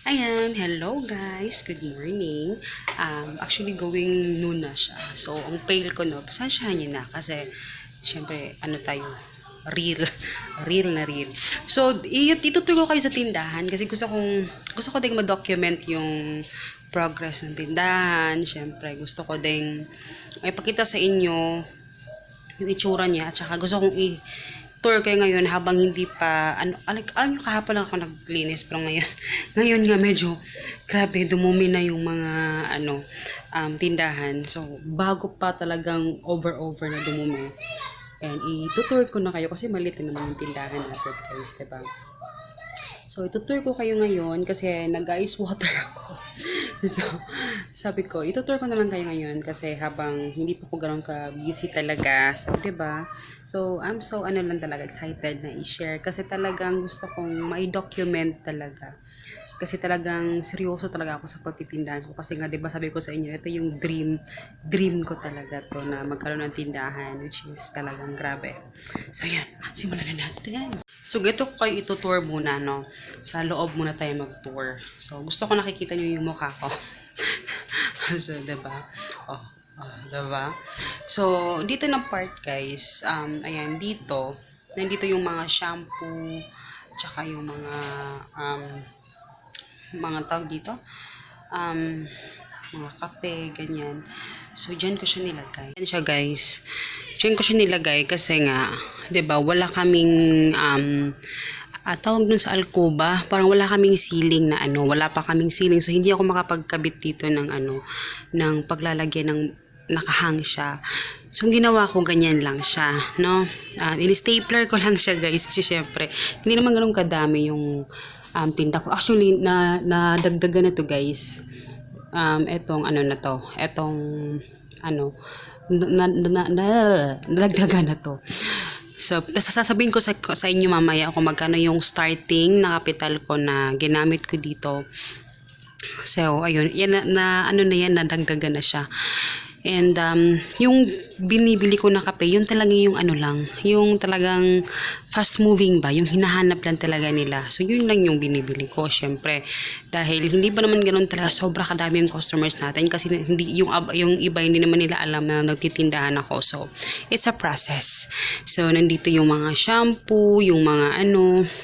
Ayan, hello guys, good morning. Actually going noon na siya. So, ang pale ko no, pasensyahan niyo na kasi syempre, ano tayo, real, real na real. So, ituturo kayo sa tindahan kasi gusto ko ding ma-document yung progress ng tindahan. Syempre, gusto ko ding ipakita sa inyo yung itsura niya at saka gusto kong tour kayo ngayon habang hindi pa alam nyo kahapon lang ako naglinis pero ngayon nga medyo grabe dumumi na yung mga tindahan, so bago pa talagang over na dumumi, and itutour ko na kayo kasi maliit na naman yung tindahan natin guys, diba? So, itutour ko kayo ngayon kasi nag-ice water ako. So, sabi ko, itutour ko na lang kayo ngayon kasi habang hindi pa ko gano'n ka-busy talaga. So, diba? So, I'm so lang talaga excited na i-share kasi talagang gusto kong ma-document talaga. Kasi talagang seryoso talaga ako sa pagtitindahan ko. Kasi nga, diba sabi ko sa inyo, ito yung dream ko talaga to na magkaroon ng tindahan, which is talagang grabe. So, yan. Simulan na natin. So, gito ko kayo itutour muna, no? Sa loob muna tayo mag-tour. So, gusto ko nakikita nyo yung mukha ko. So, diba? Diba? So, dito na part, guys. Ayan, nandito yung mga shampoo, tsaka yung mga tawag dito, mga kape, ganyan. So, dyan ko siya nilagay. Yan siya, guys. Dyan ko siya nilagay kasi nga, 'di ba, wala kaming tawag dun sa alcoba, parang wala kaming ceiling na wala pa kaming ceiling. So, hindi ako makapagkabit dito ng ng paglalagyan ng nakahang siya. So, ang ginawa ko, ganyan lang siya, no? In-stapler ko lang siya, guys, kasi syempre, hindi naman ganun kadami yung tinda ko. Actually, nadagdagan na to, guys. Etong na to. Etong nadagdagan na to. So, sasabihin ko sa inyo mamaya kung magkano yung starting na capital ko na ginamit ko dito. So, ayun, yan nadagdagan na siya. And yung binibili ko na kape, yun talaga yung yung talagang fast moving ba, yung hinahanap lang talaga nila. So yun lang yung binibili ko, syempre. Dahil hindi ba naman ganoon talaga sobra kadami yung customers natin kasi hindi yung iba hindi naman nila alam na nagtitindahan ako. So it's a process. So nandito yung mga shampoo, yung mga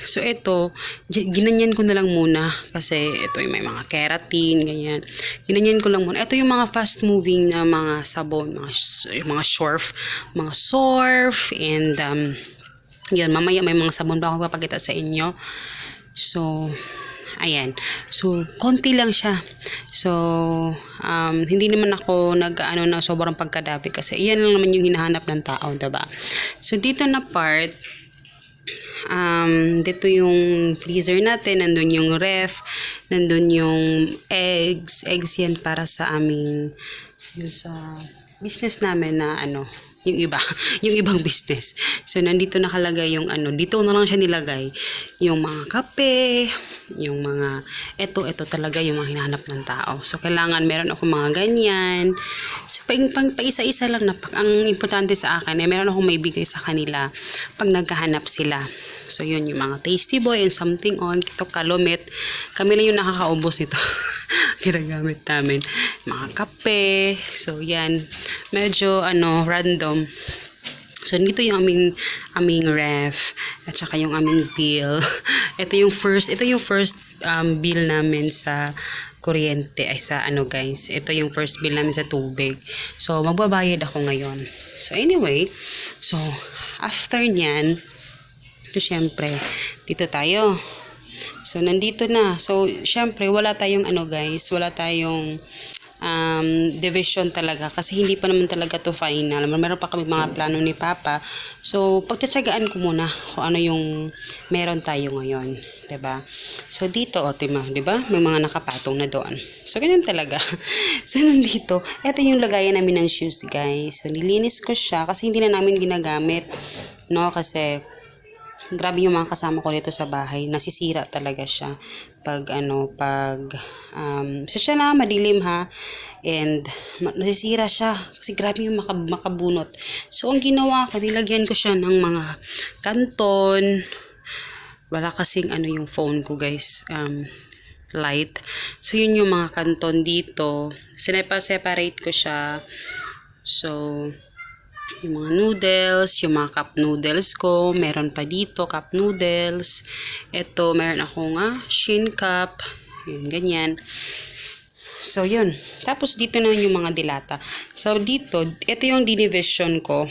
So ito, ginanyan ko na lang muna kasi ito yung may mga keratin, ganyan. Ginanyan ko lang muna. Ito yung mga fast moving na mga sabon, mga surf, and yun, mamaya may mga sabon pa ako papakita sa inyo. So, ayan. So, konti lang siya. So, hindi naman ako na sobrang pagkadabi kasi iyan lang naman yung hinahanap ng tao, diba? So, dito na part, dito yung freezer natin, nandun yung ref, nandun yung eggs yan para sa aming yung sa business namin na yung ibang business. So, nandito nakalagay yung dito na lang siya nilagay. Yung mga kape, yung mga, ito talaga yung mga hinahanap ng tao. So, kailangan meron ako mga ganyan. So, pa isa-isa lang na, ang importante sa akin, meron akong may bigay sa kanila pag nagkahanap sila. So, yun, yung mga tasty boy and something on, ito kalomit. Kami lang yung nakakaubos ito. Ginagamit namin. Mga kape. So, yan. Medyo, random. So, dito yung aming ref. At saka yung aming bill. Ito yung first bill namin sa kuryente. Ay, sa guys. Ito yung first bill namin sa tubig. So, magbabayad ako ngayon. So, anyway. So, after nyan, so, syempre, dito tayo. So, nandito na. So, syempre, wala tayong guys, wala tayong division talaga kasi hindi pa naman talaga to final. Meron pa kami mga plano ni Papa. So, pagtsatsagaan ko muna kung ano yung meron tayo ngayon. 'Di ba? So, dito, diba? May mga nakapatong na doon. So, ganyan talaga. So, nandito, ito yung lagayan namin ng shoes, guys. So, nilinis ko siya kasi hindi na namin ginagamit. No? Kasi, grabe yung mga kasama ko dito sa bahay, nasisira talaga siya pag so siya na madilim ha, and nasisira siya kasi grabe yung makabunot. So ang ginawa ko, nilagyan ko siya ng mga kanton. Wala kasing yung phone ko, guys. light. So, yun yung mga kanton dito. Sinepa-separate ko siya. So, yung mga noodles, yung mga cup noodles ko, meron pa dito, cup noodles. Ito, meron akong shin cup. Yun, ganyan. So, yun. Tapos, dito na yung mga dilata. So, dito, ito yung dinivision ko.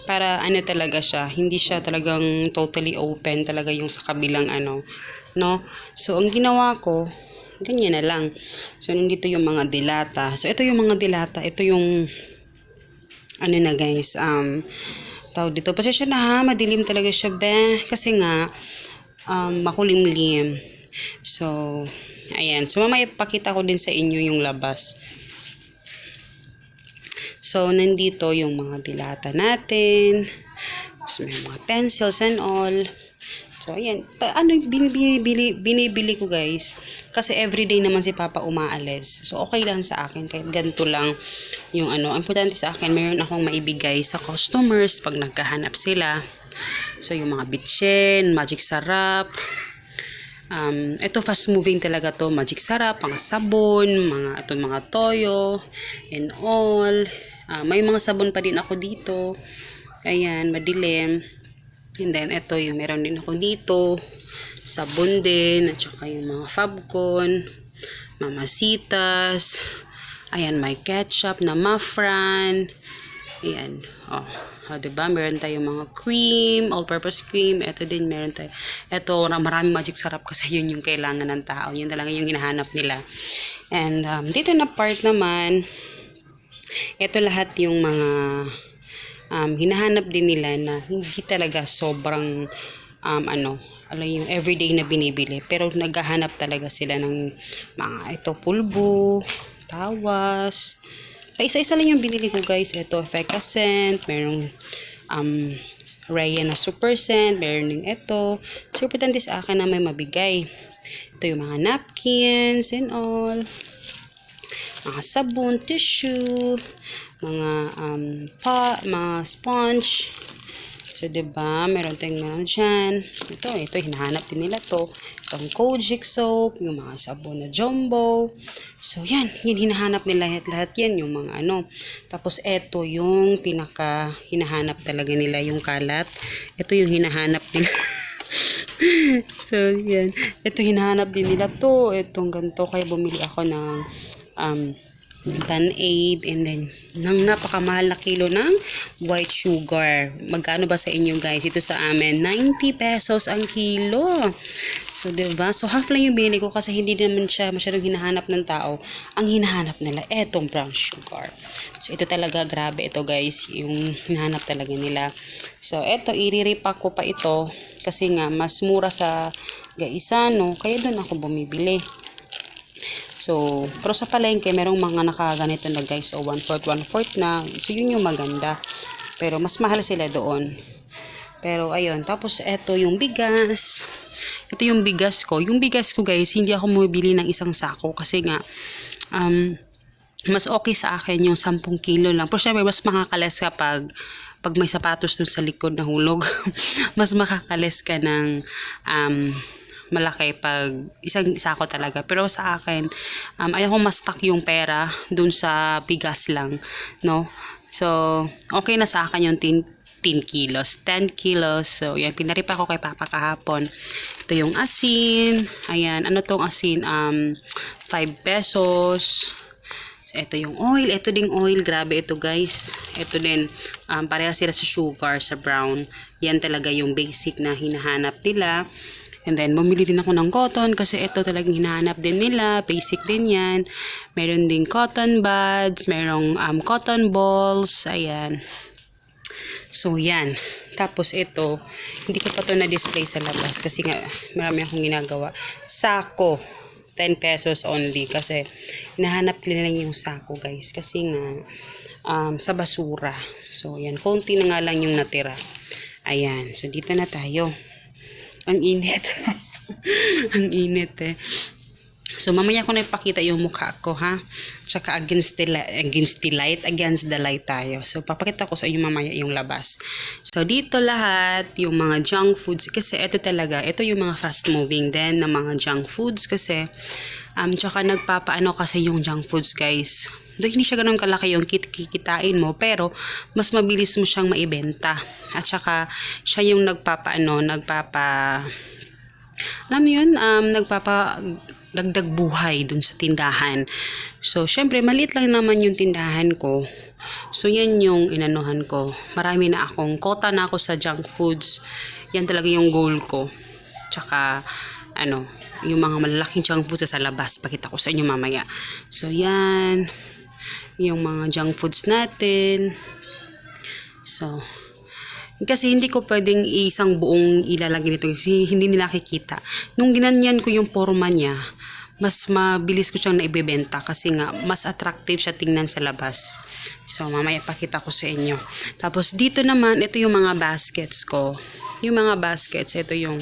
Para ano talaga siya, hindi siya talagang totally open talaga yung sa kabilang ano, no? So, ang ginawa ko, ganyan na lang. So, nandito yung mga dilata. So, ito yung mga dilata. Ito yung, ano na guys, tawag dito. Pasensya na ha, madilim talaga siya, be. Kasi nga, makulimlim. So, ayan. So, mamaya pakita ko din sa inyo yung labas. So, nandito yung mga dilata natin. So, may mga pencils and all. So, ayan. Ano yung binibili ko guys? Kasi everyday naman si Papa umaalis. So, okay lang sa akin. Kahit ganito lang yung ano. Importante sa akin, mayroon akong maibigay sa customers pag nagkahanap sila. So, yung mga bitchin, magic sarap. Ito fast moving talaga to. Magic sarap, mga sabon, mga toyo, and all. May mga sabon pa din ako dito. Ayan, madilim. And then, ito yung meron din ako dito. Sabon din. At saka yung mga Fabcon. Mamasitas. Ayan, may ketchup na Mafran. Ayan. Diba? Meron tayong mga cream, all-purpose cream. Ito din, meron tayo. Ito, maraming magic sarap kasi yun yung kailangan ng tao. Yun talaga yung hinahanap nila. And, dito na part naman, ito lahat yung mga hinahanap din nila na hindi talaga sobrang yung everyday na binibili. Pero naghahanap talaga sila ng mga ito pulbo, tawas. Isa-isa lang yung binili ko guys. Ito, Fecascent, merong Raya na super scent, meron din ito. So, importante sa akin na may mabigay. Ito yung mga napkins and all. Mga sabon, tissue, mga mga sponge. So, diba? Meron tayong meron dyan. Ito, hinahanap din nila to. Itong Kojic soap, yung mga sabon na jumbo. So, yan hinahanap nila lahat yan, yung mga ano. Tapos, ito yung pinaka hinahanap talaga nila, yung kalat. Ito yung hinahanap nila. So, yan. Ito hinahanap din nila to. Itong ganito. Kaya bumili ako ng Tan-Aid and then ng napakamahal na kilo ng white sugar. Magkano ba sa inyo guys? Ito sa amin 90 pesos ang kilo. So diba? So half lang yung bili ko kasi hindi naman siya masyadong hinahanap ng tao. Ang hinahanap nila etong brown sugar. So ito talaga grabe ito guys, yung hinahanap talaga nila. So ito iriripa ko pa ito kasi nga mas mura sa Gaisano kaya doon ako bumibili. So, pero sa palengke, merong mga nakaganito na guys. So, 1/4 na. So, yun yung maganda. Pero, mas mahal sila doon. Pero, ayun. Tapos, eto yung bigas. Ito yung bigas ko. Yung bigas ko guys, hindi ako bumibili ng isang sako. Kasi nga, mas okay sa akin yung 10 kilo lang. Pero, syempre, mas makakales kapag pag may sapatos dun sa likod na hulog. Mas makakales ka ng malaki pag isang sako talaga. Pero sa akin, ayaw ko ma-stuck yung pera dun sa bigas lang, no? So, okay na sa akin yung 10 kilos. So, yan, pinaripa ko kay Papa kahapon. Ito yung asin. Ayan, ano tong asin? 5 pesos. So, ito yung oil. Ito ding oil. Grabe ito guys. Ito din, pareha sila sa sugar, sa brown. Yan talaga yung basic na hinahanap nila. And then, bumili din ako ng cotton kasi ito talagang hinahanap din nila. Basic din yan. Meron din cotton buds. Merong cotton balls. Ayan. So, yan. Tapos, ito. Hindi ko pa ito na-display sa labas kasi nga marami akong ginagawa. Sako. 10 pesos only kasi hinahanap nila lang yung sako guys. Kasi nga sa basura. So, yan. Konti na nga lang yung natira. Ayan. So, dito na tayo. Ang init. Ang init eh. So, mamaya ko na ipakita yung mukha ko, ha? Tsaka against the light tayo. So, papakita ko sa inyo mamaya yung labas. So, dito lahat, yung mga junk foods. Kasi ito talaga, ito yung mga fast moving din na mga junk foods. Kasi, tsaka nagpapaano kasi yung junk foods, guys. Doon hindi siya ganun kalaki yung kikitain mo, pero mas mabilis mo siyang maibenta. At tsaka, siya yung alam mo yun, nagdagdag buhay dun sa tindahan. So, syempre, maliit lang naman yung tindahan ko. So, yan yung inanuhan ko. Marami na akong, kota na ako sa junk foods. Yan talaga yung goal ko. Tsaka, yung mga malalaking junk foods sa labas. Pakita ko sa inyo mamaya. So, yan. Yung mga junk foods natin. So, kasi hindi ko pwedeng isang buong ilalagay nito kasi hindi nila nakikita. Nung ginanyan ko yung forma niya, mas mabilis ko siyang naibebenta kasi nga mas attractive siya tingnan sa labas. So mamaya pakita ko sa inyo. Tapos dito naman, ito yung mga baskets ko. Yung mga baskets, ito yung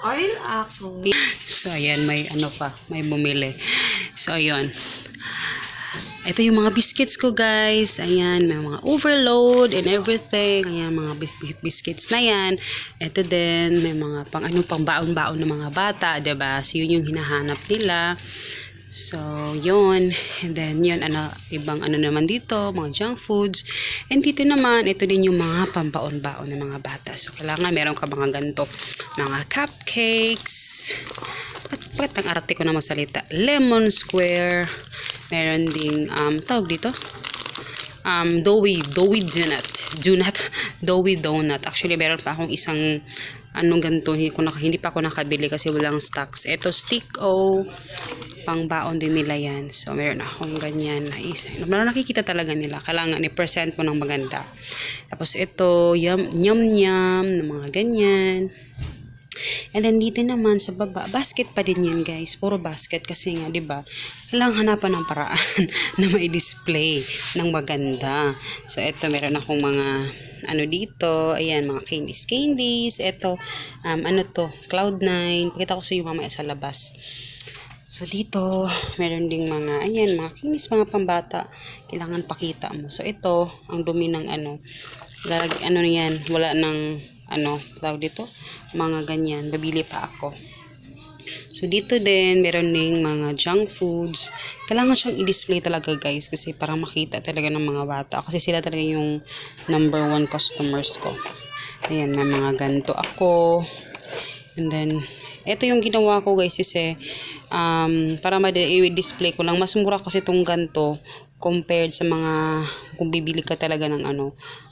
oil ako. So ayan, may may bumili. So ayun. Ito yung mga biscuits ko, guys. Ayan, may mga overload and everything. Ayan, mga biscuits na yan. Ito din, may mga pang baon-baon ng mga bata, 'di ba? So yun yung hinahanap nila. So, yun. And then, yun, ibang naman dito, mga junk foods. And dito naman, ito din yung mga pambaon-baon ng mga bata. So, kailangan meron ka mga ganito, mga cupcakes. Ba't ang arte ko na magsalita? Lemon square. Meron ding, tawag dito? Doughy donut. Actually, meron pa akong isang ganito, hindi pa ako nakabili kasi walang stocks. Ito, stick-o, pang baon din nila yan. So, meron akong ganyan na isa. Nakikita talaga nila. Kailangan i-present mo ng maganda. Tapos, ito, yum-yum, na mga ganyan. And then, dito naman sa baba, basket pa din yan, guys. Puro basket kasi nga, diba? Kailangan hanapan ng paraan na may display ng maganda. So, ito, meron akong mga dito, ayan, mga candies. Ito, Cloud9. Pakita ko sa iyo mamaya sa labas. So, dito, meron ding mga, ayan, mga kinis, mga pambata. Kailangan pakita mo. So, ito, ang dumi ng yan, wala ng, tawag dito, mga ganyan. Babili pa ako. So, dito din, meron ding mga junk foods. Kailangan siyang i-display talaga, guys, kasi para makita talaga ng mga bata. Kasi sila talaga yung number 1 customers ko. Ayan, may mga ganito ako. And then, ito yung ginawa ko, guys, kasi para ma-display ko lang. Mas mura kasi itong ganito compared sa mga kung bibili ka talaga ng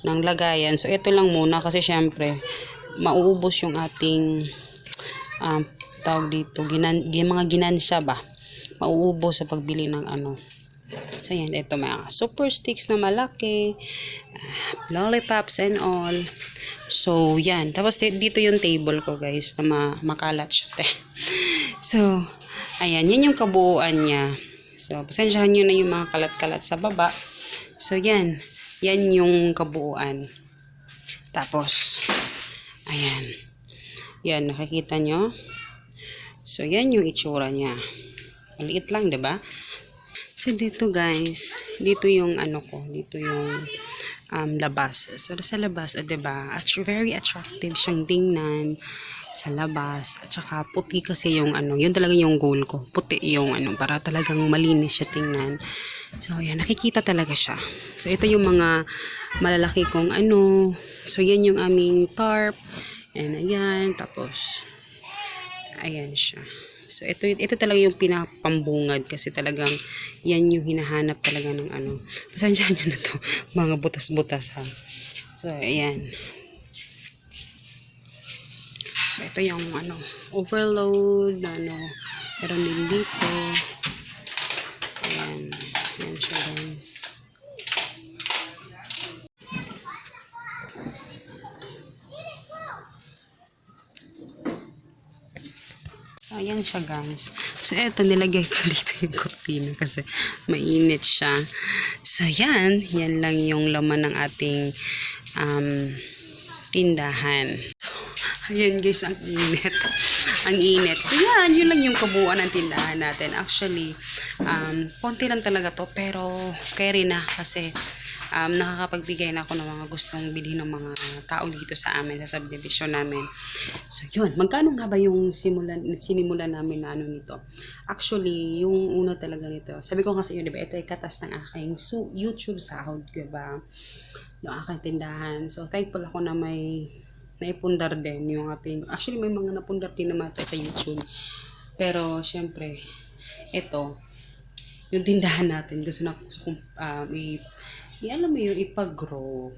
ng lagayan. So, ito lang muna kasi syempre, mauubos yung ating tawag dito, mga ginansya ba? Mauubos sa pagbili ng So, yan. Ito, mga super sticks na malaki. Lollipops and all. So, yan. Tapos, dito yung table ko, guys, na makalat siya. So, ayan. Yan yung kabuuan niya. So, pasensyahan nyo na yung mga kalat-kalat sa baba. So, yan. Yan yung kabuuan. Tapos, ayan. Yan, nakikita nyo? So, yan yung itsura niya. Maliit lang, diba? So, dito, guys. Dito yung dito yung labas. So, sa labas, diba? Very attractive siyang tingnan sa labas. At saka, puti kasi yung yun talaga yung goal ko. Puti yung para talagang malinis siya tingnan. So, yan. Nakikita talaga siya. So, ito yung mga malalaki kong So, yan yung aming tarp. And, ayan. Tapos, ayan siya. So, ito talaga yung pinapambungad kasi talagang yan yung hinahanap talaga ng Pasensyahan nyo na to. Mga butas-butas, ha. So, ayan. So, ito yung overload, meron din dito. Ayan. Ayan siya, guys. So, ayan siya, guys. So, eto, nilagay ko dito yung kurtina kasi mainit siya. So, yan. Yan lang yung laman ng ating tindahan. Ayan guys, ang init. Ang init. So yan, yun lang yung kabuuan ng tindahan natin. Actually, konti lang talaga to, pero carry na kasi nakakapagbigay na ako ng mga gustong bilhin ng mga tao dito sa amin, sa subdivision namin. So yun, magkano nga ba yung sinimulan namin na ano nito? Actually, yung una talaga nito, sabi ko nga sa inyo, diba, ito ay katas ng aking YouTube sahod, diba? Yung aking tindahan. So thankful ako na may naipundar din yung ating, actually may mga napundar din naman tayo sa YouTube, pero syempre ito yung tindahan natin gusto kong alam mo yung ipag-grow.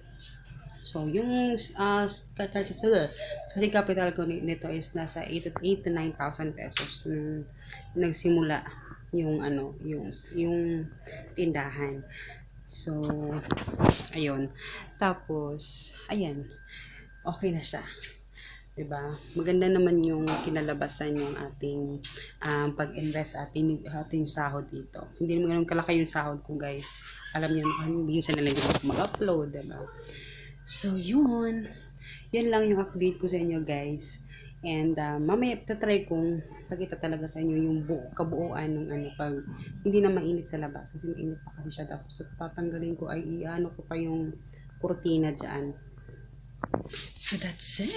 So yung kasi capital ko nito is nasa 8 to 9,000 pesos nung nagsimula yung yung tindahan. So ayun, tapos ayan, okay na siya. 'Di ba? Maganda naman yung kinalabasan yung ating pag-invest ating sahod dito. Hindi naman ganun kalaki yung sahod ko, guys. Alam niyo naman, minsan na lang din ako mag-upload, 'di ba? So, yun. Yan lang yung update ko sa inyo, guys. And mamaya tatry kong pakita talaga sa inyo yung kabuuan ng pag hindi na mainit sa labas kasi mainit pa kasi siya, tapos tatanggalin ko ay iano ko pa yung kurtina dyan. So that's it.